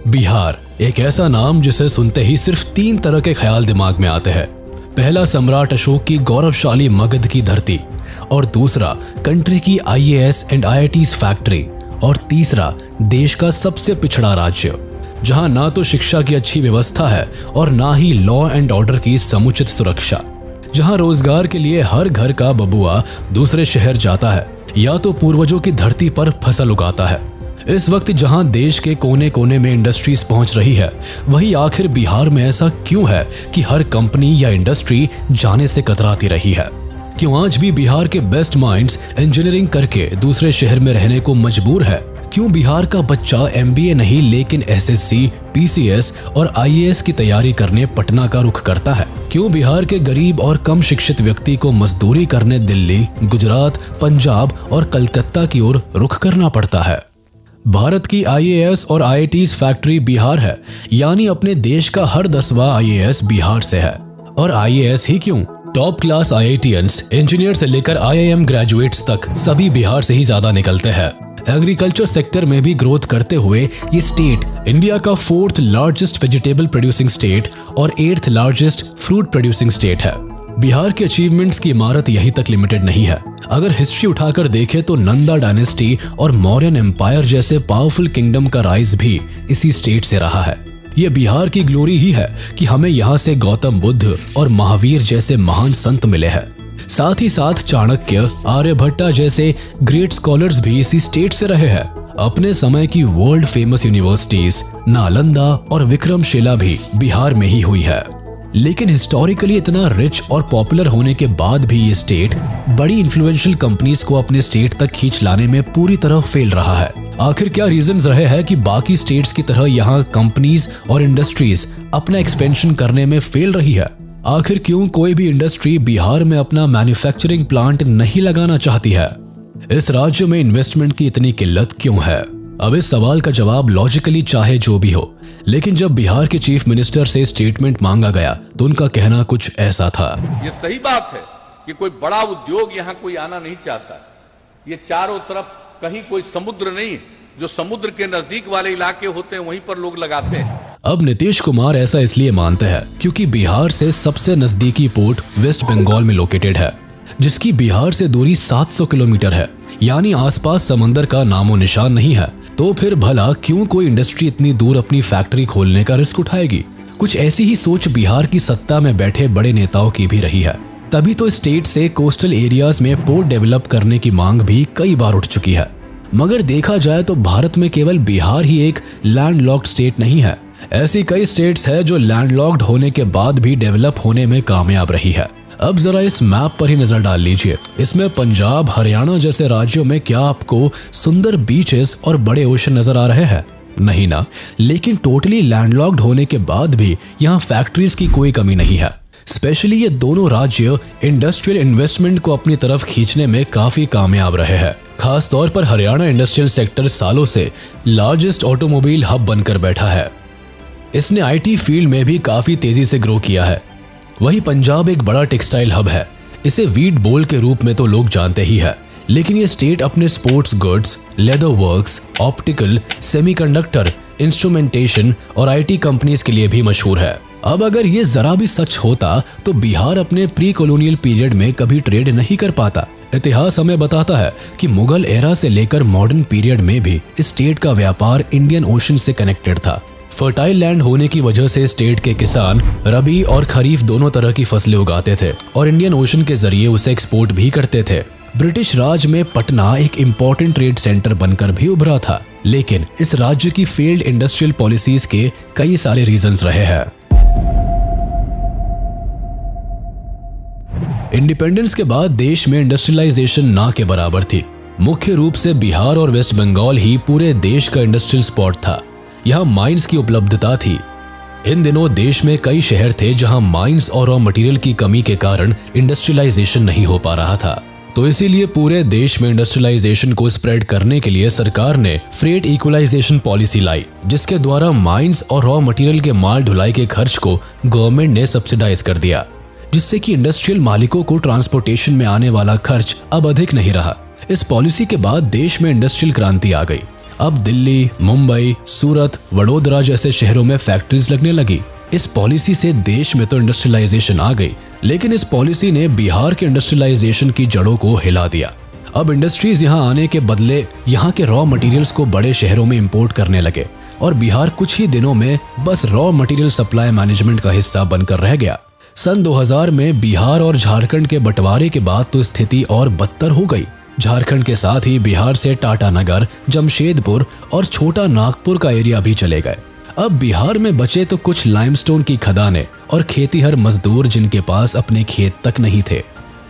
बिहार एक ऐसा नाम जिसे सुनते ही सिर्फ 3 तरह के ख्याल दिमाग में आते हैं। पहला, सम्राट अशोक की गौरवशाली मगध की धरती, और दूसरा, कंट्री की IAS एंड IITs फैक्ट्री, और तीसरा, देश का सबसे पिछड़ा राज्य जहां ना तो शिक्षा की अच्छी व्यवस्था है और ना ही लॉ एंड ऑर्डर की समुचित सुरक्षा, जहां रोजगार के लिए हर घर का बबुआ दूसरे शहर जाता है या तो पूर्वजों की धरती पर फसल उगाता है। इस वक्त जहां देश के कोने कोने में इंडस्ट्रीज पहुंच रही है, वही आखिर बिहार में ऐसा क्यों है कि हर कंपनी या इंडस्ट्री जाने से कतराती रही है? क्यों आज भी बिहार के बेस्ट माइंड्स इंजीनियरिंग करके दूसरे शहर में रहने को मजबूर है? क्यों बिहार का बच्चा MBA नहीं लेकिन SSC, PCS और IAS की तैयारी करने पटना का रुख करता है? क्यों बिहार के गरीब और कम शिक्षित व्यक्ति को मजदूरी करने दिल्ली, गुजरात, पंजाब और कलकत्ता की ओर रुख करना पड़ता है? भारत की IAS और IITs फैक्ट्री बिहार है, यानी अपने देश का हर 10वां IAS बिहार से है। और IAS ही क्यों, टॉप क्लास IITians, इंजीनियर से लेकर IIM ग्रेजुएट्स तक सभी बिहार से ही ज्यादा निकलते हैं। एग्रीकल्चर सेक्टर में भी ग्रोथ करते हुए ये स्टेट इंडिया का 4th largest vegetable producing state और 8th largest fruit producing state है। बिहार के अचीवमेंट्स की इमारत यहीं तक लिमिटेड नहीं है। अगर हिस्ट्री उठाकर देखें तो नंदा डायनेस्टी और मौर्यन एम्पायर जैसे पावरफुल किंगडम का राइज भी इसी स्टेट से रहा है। ये बिहार की ग्लोरी ही है कि हमें यहाँ से गौतम बुद्ध और महावीर जैसे महान संत मिले हैं। साथ ही साथ चाणक्य, आर्यभट्टा जैसे ग्रेट स्कॉलर्स भी इसी स्टेट से रहे हैं। अपने समय की वर्ल्ड फेमस यूनिवर्सिटीज नालंदा और विक्रमशिला भी बिहार में ही हुई है। लेकिन हिस्टोरिकली इतना रिच और पॉपुलर होने के बाद भी ये स्टेट बड़ी इन्फ्लुएंशियल कंपनीज को अपने स्टेट तक खींच लाने में पूरी तरह फेल रहा है। आखिर क्या रीजंस रहे हैं कि बाकी स्टेट्स की तरह यहाँ कंपनीज और इंडस्ट्रीज अपना एक्सपेंशन करने में फेल रही है? आखिर क्यों कोई भी इंडस्ट्री बिहार में अपना मैन्युफैक्चरिंग प्लांट नहीं लगाना चाहती है? इस राज्य में इन्वेस्टमेंट की इतनी किल्लत क्यों है? अब इस सवाल का जवाब लॉजिकली चाहे जो भी हो, लेकिन जब बिहार के चीफ मिनिस्टर से स्टेटमेंट मांगा गया तो उनका कहना कुछ ऐसा था। ये सही बात है कि कोई बड़ा उद्योग यहाँ कोई आना नहीं चाहता। ये चारों तरफ कहीं कोई समुद्र नहीं, जो समुद्र के नजदीक वाले इलाके होते हैं वहीं पर लोग लगाते हैं। अब नीतीश कुमार ऐसा इसलिए मानते हैं क्योंकि बिहार से सबसे नजदीकी पोर्ट वेस्ट बंगाल में लोकेटेड है, जिसकी बिहार से दूरी 700 किलोमीटर है, यानी आसपास समंदर का नामो निशान नहीं है। तो फिर भला क्यों कोई इंडस्ट्री इतनी दूर अपनी फैक्ट्री खोलने का रिस्क उठाएगी? कुछ ऐसी ही सोच बिहार की सत्ता में बैठे बड़े नेताओं की भी रही है। तभी तो स्टेट से कोस्टल एरियाज में पोर्ट डेवलप करने की मांग भी कई बार उठ चुकी है। मगर देखा जाए तो भारत में केवल बिहार ही एक लैंडलॉक्ड स्टेट नहीं है। ऐसी कई स्टेट्स है जो लैंडलॉक्ड होने के बाद भी डेवलप होने में कामयाब रही है। अब जरा इस मैप पर ही नजर डाल लीजिए। इसमें पंजाब, हरियाणा जैसे राज्यों में क्या आपको सुंदर बीचेस और बड़े ओशन नजर आ रहे हैं? नहीं ना। लेकिन टोटली लैंडलॉक्ड होने के बाद भी यहाँ फैक्ट्रीज की कोई कमी नहीं है। स्पेशली ये दोनों राज्य इंडस्ट्रियल इन्वेस्टमेंट को अपनी तरफ खींचने में काफी कामयाब रहे हैं। खास तौर पर हरियाणा इंडस्ट्रियल सेक्टर सालों से लार्जेस्ट ऑटोमोबाइल हब बनकर बैठा है। इसने IT फील्ड में भी काफी तेजी से ग्रो किया है। वहीं पंजाब एक बड़ा टेक्सटाइल हब है। इसे वीट बोल के रूप में तो लोग जानते ही है, लेकिन ये स्टेट अपने sports goods, leather works, optical, semiconductor, instrumentation और IT कंपनीज के लिए भी मशहूर है। अब अगर ये जरा भी सच होता तो बिहार अपने प्री कॉलोनियल पीरियड में कभी ट्रेड नहीं कर पाता। इतिहास हमें बताता है कि मुगल एरा से लेकर मॉडर्न पीरियड में भी इस स्टेट का व्यापार इंडियन ओशन से कनेक्टेड था। फर्टाइल लैंड होने की वजह से स्टेट के किसान रबी और खरीफ दोनों तरह की फसलें उगाते थे और इंडियन ओशन के जरिए उसे एक्सपोर्ट भी करते थे। ब्रिटिश राज में पटना एक इम्पोर्टेंट ट्रेड सेंटर बनकर भी उभरा था, लेकिन इस राज्य की फेल्ड इंडस्ट्रियल पॉलिसीज के कई सारे रीजंस रहे हैं। इंडिपेंडेंस के बाद देश में इंडस्ट्रियलाइजेशन ना के बराबर थी। मुख्य रूप से बिहार और वेस्ट बंगाल ही पूरे देश का इंडस्ट्रियल स्पॉट था। यहाँ माइंस की उपलब्धता थी। इन दिनों देश में कई शहर थे जहाँ माइंस और रॉ मटेरियल की कमी के कारण इंडस्ट्रियलाइजेशन नहीं हो पा रहा था। तो इसीलिए पूरे देश में इंडस्ट्रियलाइजेशन को स्प्रेड करने के लिए सरकार ने फ्रेट इक्वलाइजेशन पॉलिसी लाई, जिसके द्वारा माइंस और रॉ मटेरियल के माल ढुलाई के खर्च को गवर्नमेंट ने सब्सिडाइज कर दिया, जिससे कि इंडस्ट्रियल मालिकों को ट्रांसपोर्टेशन में आने वाला खर्च अब अधिक नहीं रहा। इस पॉलिसी के बाद देश में इंडस्ट्रियल क्रांति आ गई। अब दिल्ली, मुंबई, सूरत, वडोदरा जैसे शहरों में फैक्ट्रीज लगने लगी। इस पॉलिसी से देश में तो इंडस्ट्रियलाइजेशन आ गई, लेकिन इस पॉलिसी ने बिहार के इंडस्ट्रियलाइजेशन की जड़ों को हिला दिया। अब इंडस्ट्रीज यहाँ आने के बदले यहाँ के रॉ मटेरियल्स को बड़े शहरों में इंपोर्ट करने लगे और बिहार कुछ ही दिनों में बस रॉ मटेरियल सप्लाई मैनेजमेंट का हिस्सा बनकर रह गया। सन 2000 में बिहार और झारखंड के बंटवारे के बाद तो स्थिति और बदतर हो गई। झारखंड के साथ ही बिहार से टाटानगर, जमशेदपुर और छोटा नागपुर का एरिया भी चले गए। अब बिहार में बचे तो कुछ लाइमस्टोन की खदानें और खेतीहर मजदूर जिनके पास अपने खेत तक नहीं थे।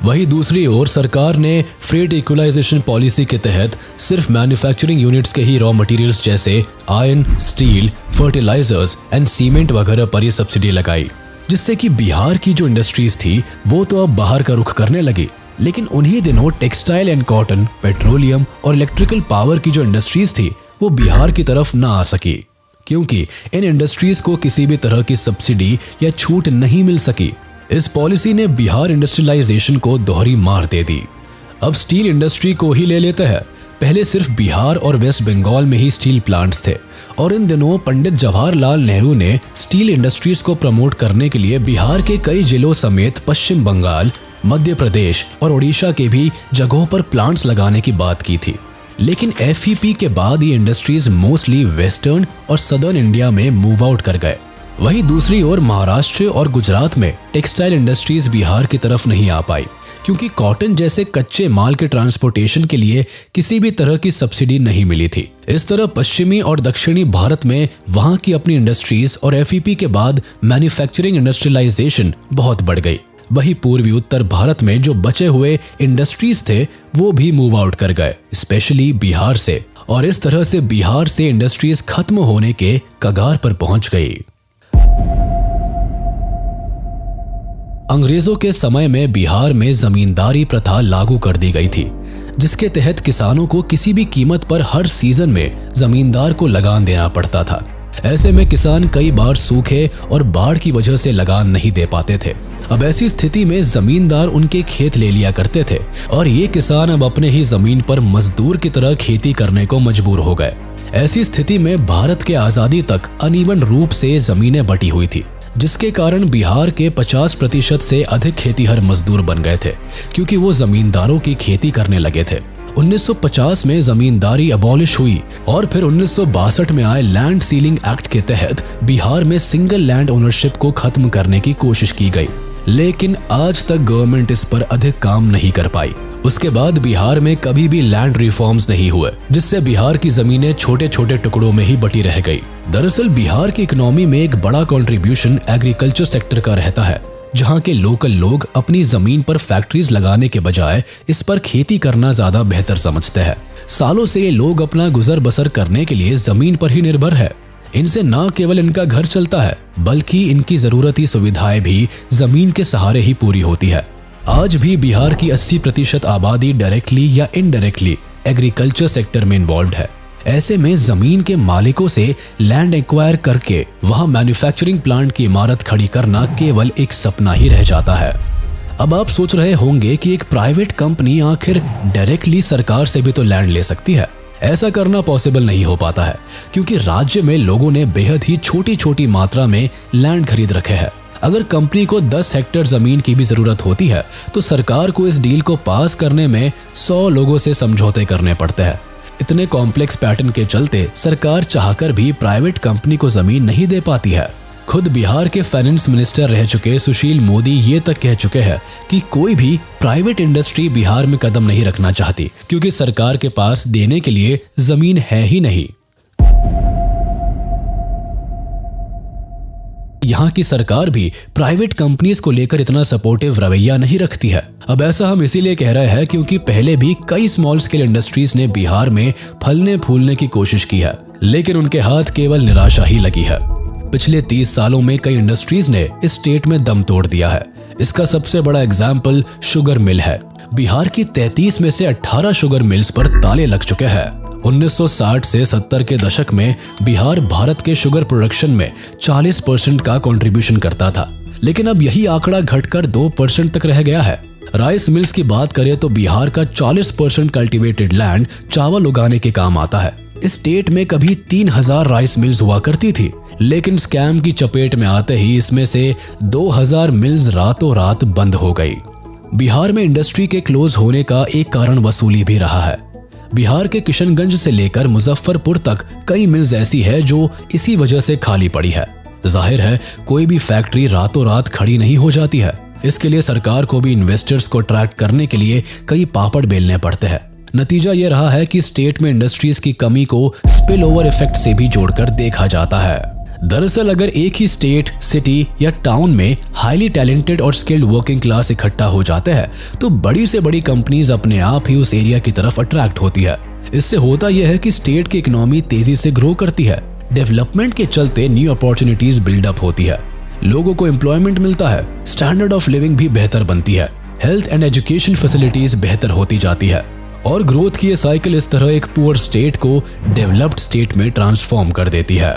वहीं दूसरी ओर सरकार ने फ्रेट इक्वलाइजेशन पॉलिसी के तहत सिर्फ मैन्युफैक्चरिंग यूनिट्स के ही रॉ मटेरियल्स जैसे iron, steel, fertilisers and cement वगैरह पर ये सब्सिडी लगाई, जिससे कि बिहार की जो इंडस्ट्रीज थी वो तो अब बाहर का रुख करने लगी। लेकिन उन्हीं दिनों टेक्सटाइल एंड कॉटन, पेट्रोलियम और इलेक्ट्रिकल पावर की जो इंडस्ट्रीज थी वो बिहार की तरफ ना आ सकी, क्योंकि इन इंडस्ट्रीज को किसी भी तरह की सब्सिडी या छूट नहीं मिल सकी। इस पॉलिसी ने बिहार इंडस्ट्रियलाइजेशन को दोहरी मार दे दी। अब स्टील इंडस्ट्री को ही ले लेते हैं। पहले सिर्फ बिहार और वेस्ट बंगाल में ही स्टील प्लांट्स थे और इन दिनों पंडित जवाहरलाल नेहरू ने स्टील इंडस्ट्रीज को प्रमोट करने के लिए बिहार के कई जिलों समेत पश्चिम बंगाल, मध्य प्रदेश और ओडिशा के भी जगहों पर प्लांट्स लगाने की बात की थी। लेकिन एफईपी के बाद ये इंडस्ट्रीज मोस्टली वेस्टर्न और सदर्न इंडिया में मूव आउट कर गए। वहीं दूसरी ओर महाराष्ट्र और गुजरात में टेक्सटाइल इंडस्ट्रीज बिहार की तरफ नहीं आ पाई, क्योंकि कॉटन जैसे कच्चे माल के ट्रांसपोर्टेशन के लिए किसी भी तरह की सब्सिडी नहीं मिली थी। इस तरह पश्चिमी और दक्षिणी भारत में वहां की अपनी इंडस्ट्रीज और एफईपी के बाद मैन्युफैक्चरिंग इंडस्ट्रियलाइजेशन बहुत बढ़ गई। वहीं पूर्वी उत्तर भारत में जो बचे हुए इंडस्ट्रीज थे वो भी मूव आउट कर गए, स्पेशली बिहार से, और इस तरह से बिहार से इंडस्ट्रीज खत्म होने के कगार पर पहुंच गई। अंग्रेजों के समय में बिहार में जमींदारी प्रथा लागू कर दी गई थी, जिसके तहत किसानों को किसी भी कीमत पर हर सीजन में जमींदार को लगान देना पड़ता था। ऐसे में किसान कई बार सूखे और बाढ़ की वजह से लगान नहीं दे पाते थे। अब ऐसी स्थिति में जमींदार उनके खेत ले लिया करते थे और ये किसान अब अपने ही जमीन पर मजदूर की तरह खेती करने को मजबूर हो गए। ऐसी स्थिति में भारत के आजादी तक अनइवन रूप से जमीनें बटी हुई थी, जिसके कारण बिहार के 50% से अधिक खेतीहर मजदूर बन गए थे, क्योंकि वो जमींदारों की खेती करने लगे थे। 1950 में जमींदारी अबॉलिश हुई और फिर 1962 में आए लैंड सीलिंग एक्ट के तहत बिहार में सिंगल लैंड ओनरशिप को खत्म करने की कोशिश की गई, लेकिन आज तक गवर्नमेंट इस पर अधिक काम नहीं कर पाई। उसके बाद बिहार में कभी भी लैंड रिफॉर्म्स नहीं हुए, जिससे बिहार की जमीनें छोटे छोटे टुकड़ों में ही बटी रह गई। दरअसल बिहार की इकोनॉमी में एक बड़ा कंट्रीब्यूशन एग्रीकल्चर सेक्टर का रहता है, जहां के लोकल लोग अपनी जमीन पर फैक्ट्रीज लगाने के बजाय इस पर खेती करना ज्यादा बेहतर समझते हैं। सालों से ये लोग अपना गुजर बसर करने के लिए जमीन पर ही निर्भर है। इनसे न केवल इनका घर चलता है, बल्कि इनकी जरूरती सुविधाएं भी जमीन के सहारे ही पूरी होती है। आज भी बिहार की 80% आबादी डायरेक्टली या इनडायरेक्टली एग्रीकल्चर सेक्टर में इन्वॉल्व है। ऐसे में जमीन के मालिकों से लैंड एक्वायर करके वहां मैन्युफैक्चरिंग प्लांट की इमारत खड़ी करना केवल एक सपना ही रह जाता है। अब आप सोच रहे होंगे कि एक प्राइवेट कंपनी आखिर डायरेक्टली सरकार से भी तो लैंड ले सकती है। ऐसा करना पॉसिबल नहीं हो पाता है, क्योंकि राज्य में लोगों ने बेहद ही छोटी छोटी मात्रा में लैंड खरीद रखे हैं। अगर कंपनी को 10 हेक्टेयर जमीन की भी जरूरत होती है तो सरकार को इस डील को पास करने में 100 लोगों से समझौते करने पड़ते हैं। इतने कॉम्प्लेक्स पैटर्न के चलते सरकार चाहकर भी प्राइवेट कंपनी को जमीन नहीं दे पाती है। खुद बिहार के फाइनेंस मिनिस्टर रह चुके सुशील मोदी ये तक कह चुके हैं कि कोई भी प्राइवेट इंडस्ट्री बिहार में कदम नहीं रखना चाहती, क्योंकि सरकार के पास देने के लिए जमीन है ही नहीं। यहाँ की सरकार भी प्राइवेट कंपनीज को लेकर इतना सपोर्टिव रवैया नहीं रखती है। अब ऐसा हम इसीलिए कह रहे हैं क्योंकि पहले भी कई स्मॉल स्केल इंडस्ट्रीज ने बिहार में फलने फूलने की कोशिश की है, लेकिन उनके हाथ केवल निराशा ही लगी है। पिछले 30 सालों में कई इंडस्ट्रीज ने इस स्टेट में दम तोड़ दिया है। इसका सबसे बड़ा एग्जाम्पल शुगर मिल है। बिहार की 33 में से 18 शुगर मिल्स पर ताले लग चुके हैं। 1960 से 70 के दशक में बिहार भारत के शुगर प्रोडक्शन में 40% का कंट्रीब्यूशन करता था, लेकिन अब यही आंकड़ा घटकर 2% तक रह गया है। राइस मिल्स की बात करें तो बिहार का 40% कल्टीवेटेड लैंड चावल उगाने के काम आता है। इस स्टेट में कभी 3000 राइस मिल्स हुआ करती थी, लेकिन स्कैम की चपेट में आते ही इसमें से 2000 मिल्स रातों रात बंद हो गई। बिहार में इंडस्ट्री के क्लोज होने का एक कारण वसूली भी रहा है। बिहार के किशनगंज से लेकर मुजफ्फरपुर तक कई मिल्स ऐसी है जो इसी वजह से खाली पड़ी है। जाहिर है कोई भी फैक्ट्री रातों रात खड़ी नहीं हो जाती है। इसके लिए सरकार को भी इन्वेस्टर्स को अट्रैक्ट करने के लिए कई पापड़ बेलने पड़ते हैं। नतीजा ये रहा है कि स्टेट में इंडस्ट्रीज की कमी को स्पिल ओवर इफेक्ट से भी जोड़कर देखा जाता है। दरअसल अगर एक ही स्टेट, सिटी या टाउन में हाईली टैलेंटेड और स्किल्ड वर्किंग क्लास इकट्ठा हो जाते हैं तो बड़ी से बड़ी कंपनीज अपने आप ही उस एरिया की तरफ अट्रैक्ट होती है। इससे होता यह है कि स्टेट की इकोनॉमी तेजी से ग्रो करती है। डेवलपमेंट के चलते न्यू अपॉर्चुनिटीज बिल्डअप होती है, लोगों को एम्प्लॉयमेंट मिलता है, स्टैंडर्ड ऑफ लिविंग भी बेहतर बनती है, हेल्थ एंड एजुकेशन फैसिलिटीज बेहतर होती जाती है और ग्रोथ की ये साइकिल इस तरह एक पुअर स्टेट को डेवलप्ड स्टेट में ट्रांसफॉर्म कर देती है।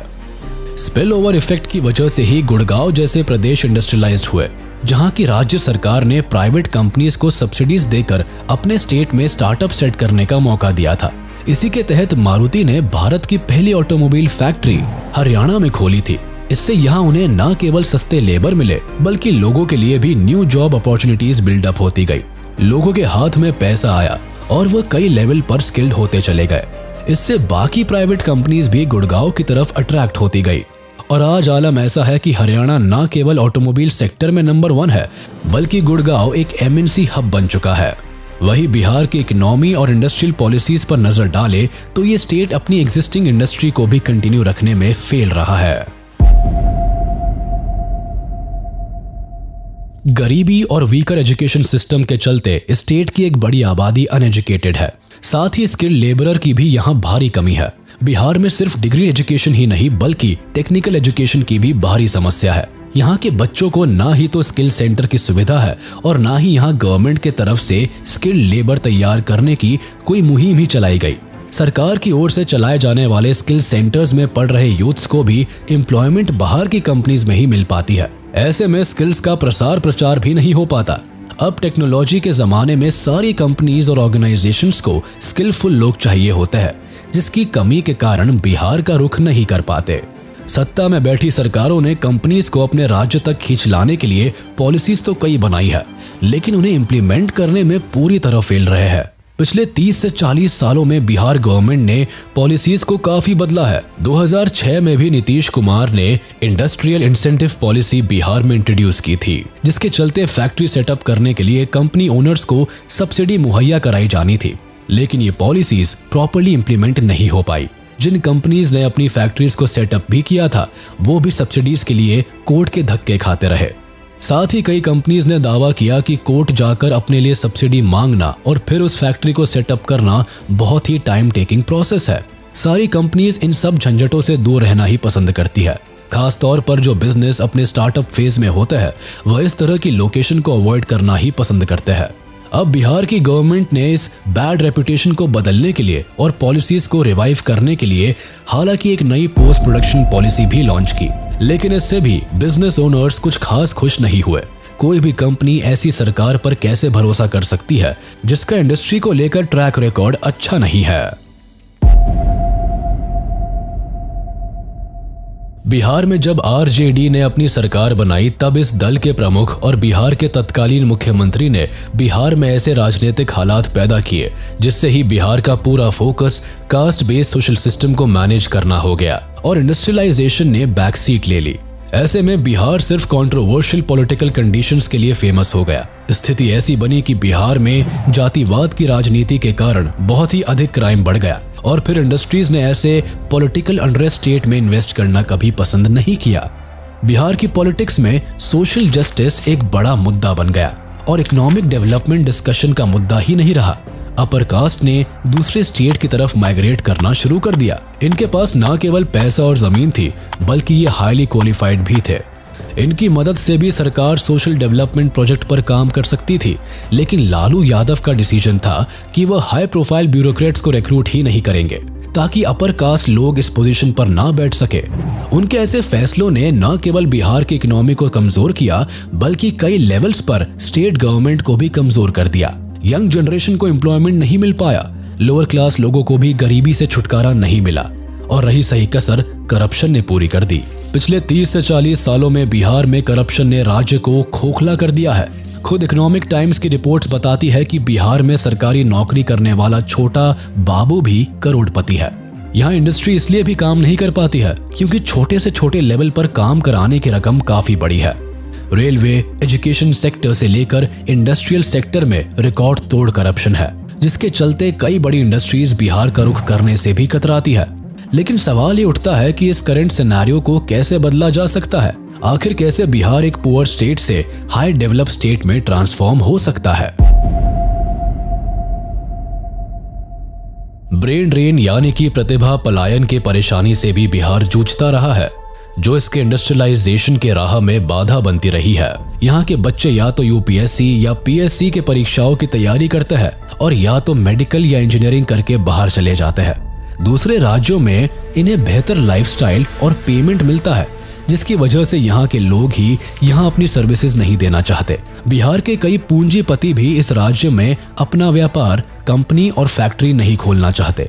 स्पिल ओवर इफेक्ट की वजह से ही गुड़गांव जैसे प्रदेश इंडस्ट्रियलाइज्ड हुए, जहां की राज्य सरकार ने प्राइवेट कंपनीज को सब्सिडीज देकर अपने स्टेट में स्टार्टअप सेट करने का मौका दिया था। इसी के तहत मारुति ने भारत की पहली ऑटोमोबाइल फैक्ट्री हरियाणा में खोली थी। इससे यहाँ उन्हें न केवल सस्ते लेबर मिले बल्कि लोगों के लिए भी न्यू जॉब अपॉर्चुनिटीज बिल्डअप होती गई। लोगों के हाथ में पैसा आया और वह कई लेवल पर स्किल्ड होते चले गए। इससे बाकी प्राइवेट कंपनीज भी गुड़गांव की तरफ अट्रैक्ट होती गई और आज आलम ऐसा है कि हरियाणा न केवल ऑटोमोबाइल सेक्टर में नंबर 1 है बल्कि गुड़गांव एक MNC हब बन चुका है। वही बिहार की इकोनॉमी और इंडस्ट्रियल पॉलिसीज पर नजर डाले तो ये स्टेट अपनी एग्जिस्टिंग इंडस्ट्री को भी कंटिन्यू रखने में फेल रहा है। गरीबी और वीकर एजुकेशन सिस्टम के चलते स्टेट की एक बड़ी आबादी अनएजुकेटेड है। साथ ही स्किल्ड लेबरर की भी यहाँ भारी कमी है। बिहार में सिर्फ डिग्री एजुकेशन ही नहीं बल्कि टेक्निकल एजुकेशन की भी भारी समस्या है। यहाँ के बच्चों को ना ही तो स्किल सेंटर की सुविधा है और ना ही यहाँ गवर्नमेंट के तरफ से स्किल्ड लेबर तैयार करने की कोई मुहिम ही चलाई गई। सरकार की ओर से चलाए जाने वाले स्किल सेंटर्स में पढ़ रहे यूथ्स को भी एम्प्लॉयमेंट बाहर की कंपनीज में ही मिल पाती है। ऐसे में स्किल्स का प्रसार प्रचार भी नहीं हो पाता। अब टेक्नोलॉजी के जमाने में सारी कंपनीज और ऑर्गेनाइजेशंस को स्किलफुल लोग चाहिए होते हैं, जिसकी कमी के कारण बिहार का रुख नहीं कर पाते। सत्ता में बैठी सरकारों ने कंपनीज को अपने राज्य तक खींच लाने के लिए पॉलिसीज तो कई बनाई है, लेकिन उन्हें इम्प्लीमेंट करने में पूरी तरह फेल रहे हैं। पिछले 30 से 40 सालों में बिहार गवर्नमेंट ने पॉलिसीज को काफी बदला है। 2006 में भी नीतीश कुमार ने इंडस्ट्रियल इंसेंटिव पॉलिसी बिहार में इंट्रोड्यूस की थी, जिसके चलते फैक्ट्री सेटअप करने के लिए कंपनी ओनर्स को सब्सिडी मुहैया कराई जानी थी, लेकिन ये पॉलिसीज प्रॉपर्ली इंप्लीमेंट नहीं हो पाई। जिन कंपनीज ने अपनी फैक्ट्रीज को सेटअप भी किया था वो भी सब्सिडीज के लिए कोर्ट के धक्के खाते रहे। साथ ही कई कंपनीज ने दावा किया कि कोर्ट जाकर अपने लिए सब्सिडी मांगना और फिर उस फैक्ट्री को सेटअप करना बहुत ही टाइम टेकिंग प्रोसेस है। सारी कंपनीज इन सब झंझटों से दूर रहना ही पसंद करती है। खास तौर पर जो बिजनेस अपने स्टार्टअप फेज में होते हैं वह इस तरह की लोकेशन को अवॉइड करना ही पसंद करते हैं। अब बिहार की गवर्नमेंट ने इस बैड रेपुटेशन को बदलने के लिए और पॉलिसीज को रिवाइव करने के लिए हालांकि एक नई पोस्ट प्रोडक्शन पॉलिसी भी लॉन्च की, लेकिन इससे भी बिजनेस ओनर्स कुछ खास खुश नहीं हुए। कोई भी कंपनी ऐसी सरकार पर कैसे भरोसा कर सकती है जिसका इंडस्ट्री को लेकर ट्रैक रिकॉर्ड अच्छा नहीं है। बिहार में जब आरजेडी ने अपनी सरकार बनाई तब इस दल के प्रमुख और बिहार के तत्कालीन मुख्यमंत्री ने बिहार में ऐसे राजनीतिक हालात पैदा किए जिससे ही बिहार का पूरा focus caste based social system को मैनेज करना हो गया और इंडस्ट्रियलाइजेशन ने बैक सीट ले ली। ऐसे में बिहार सिर्फ कंट्रोवर्शियल पॉलिटिकल कंडीशंस के लिए फेमस हो गया। स्थिति ऐसी बनी कि बिहार में जातिवाद की राजनीति के कारण बहुत ही अधिक क्राइम बढ़ गया और फिर इंडस्ट्रीज ने ऐसे पॉलिटिकल अनरेस्ट स्टेट में इन्वेस्ट करना कभी पसंद नहीं किया। बिहार की पॉलिटिक्स में सोशल जस्टिस एक बड़ा मुद्दा बन गया और इकोनॉमिक डेवलपमेंट डिस्कशन का मुद्दा ही नहीं रहा। अपर कास्ट ने दूसरे स्टेट की तरफ माइग्रेट करना शुरू कर दिया। इनके पास न केवल पैसा और जमीन थी बल्कि ये हाईली क्वालिफाइड भी थे। इनकी मदद से भी सरकार सोशल डेवलपमेंट प्रोजेक्ट पर काम कर सकती थी, लेकिन लालू यादव का डिसीजन था कि वह हाई प्रोफाइल ब्यूरोक्रेट्स को रिक्रूट ही नहीं करेंगे ताकि अपर कास्ट लोग इस पोजीशन पर ना बैठ सके। उनके ऐसे फैसलों ने न केवल बिहार की इकोनॉमी को कमजोर किया बल्कि कई लेवल्स पर स्टेट गवर्नमेंट को भी कमजोर कर दिया। यंग जनरेशन को एम्प्लॉयमेंट नहीं मिल पाया, लोअर क्लास लोगों को भी गरीबी से छुटकारा नहीं मिला और रही सही कसर करप्शन ने पूरी कर दी। पिछले 30 से 40 सालों में बिहार में करप्शन ने राज्य को खोखला कर दिया है। खुद इकोनॉमिक टाइम्स की रिपोर्ट्स बताती है कि बिहार में सरकारी नौकरी करने वाला छोटा बाबू भी करोड़पति है। यहाँ इंडस्ट्री इसलिए भी काम नहीं कर पाती है क्योंकि छोटे से छोटे लेवल पर काम कराने की रकम काफी बड़ी है। रेलवे, एजुकेशन सेक्टर से लेकर इंडस्ट्रियल सेक्टर में रिकॉर्ड तोड़ करप्शन है, जिसके चलते कई बड़ी इंडस्ट्रीज बिहार का रुख करने से भी कतराती है। लेकिन सवाल ये उठता है कि इस करंट सिनेरियो को कैसे बदला जा सकता है। आखिर कैसे बिहार एक पुअर स्टेट से हाई डेवलप स्टेट में ट्रांसफॉर्म हो सकता है। ब्रेन ड्रेन यानी कि प्रतिभा पलायन के परेशानी से भी बिहार जूझता रहा है, जो इसके इंडस्ट्रियलाइजेशन के राह में बाधा बनती रही है। यहाँ के बच्चे या तो यूपीएससी या पीएससी के परीक्षाओं की तैयारी करते हैं और या तो मेडिकल या इंजीनियरिंग करके बाहर चले जाते हैं। दूसरे राज्यों में इन्हें बेहतर लाइफस्टाइल और पेमेंट मिलता है, जिसकी वजह से यहाँ के लोग ही यहाँ अपनी सर्विसेज नहीं देना चाहते। बिहार के कई पूंजीपति भी इस राज्य में अपना व्यापार, कंपनी और फैक्ट्री नहीं खोलना चाहते।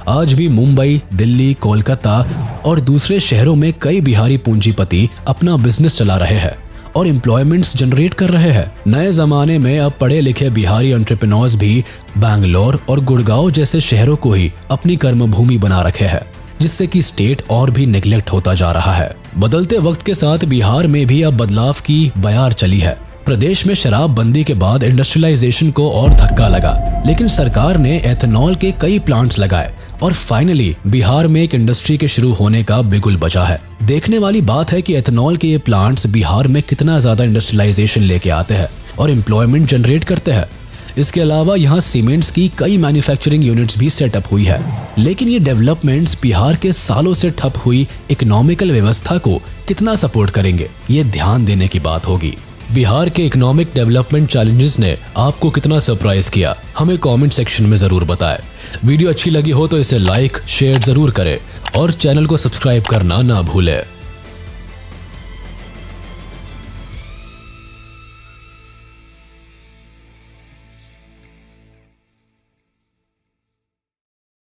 आज भी मुंबई, दिल्ली, कोलकाता और दूसरे शहरों में कई बिहारी पूंजीपति अपना बिजनेस चला रहे हैं और एम्प्लॉयमेंट्स जनरेट कर रहे हैं। नए जमाने में अब पढ़े लिखे बिहारी एंटरप्रेन्योर्स भी बैंगलोर और गुड़गांव जैसे शहरों को ही अपनी कर्मभूमि बना रखे हैं, जिससे कि स्टेट और भी नेग्लेक्ट होता जा रहा है। बदलते वक्त के साथ बिहार में भी अब बदलाव की बयार चली है। प्रदेश में शराब बंदी के बाद इंडस्ट्रियलाइजेशन को और धक्का लगा, लेकिन सरकार ने एथेनॉल के कई प्लांट्स लगाए और फाइनली बिहार में एक इंडस्ट्री के शुरू होने का बिगुल बजा है। देखने वाली बात है कि एथेनॉल के ये प्लांट्स बिहार में कितना ज्यादा इंडस्ट्रियलाइजेशन लेके आते हैं और एम्प्लॉयमेंट जनरेट करते हैं। इसके अलावा यहाँ सीमेंट्स की कई मैन्युफैक्चरिंग यूनिट्स भी सेटअप हुई है। लेकिन ये डेवलपमेंट्स बिहार के सालों से ठप हुई इकोनॉमिकल व्यवस्था को कितना सपोर्ट करेंगे, ये ध्यान देने की बात होगी। बिहार के इकोनॉमिक डेवलपमेंट चैलेंजेस ने आपको कितना सरप्राइज किया, हमें कमेंट सेक्शन में जरूर बताएं। वीडियो अच्छी लगी हो तो इसे लाइक, शेयर जरूर करें और चैनल को सब्सक्राइब करना ना भूलें।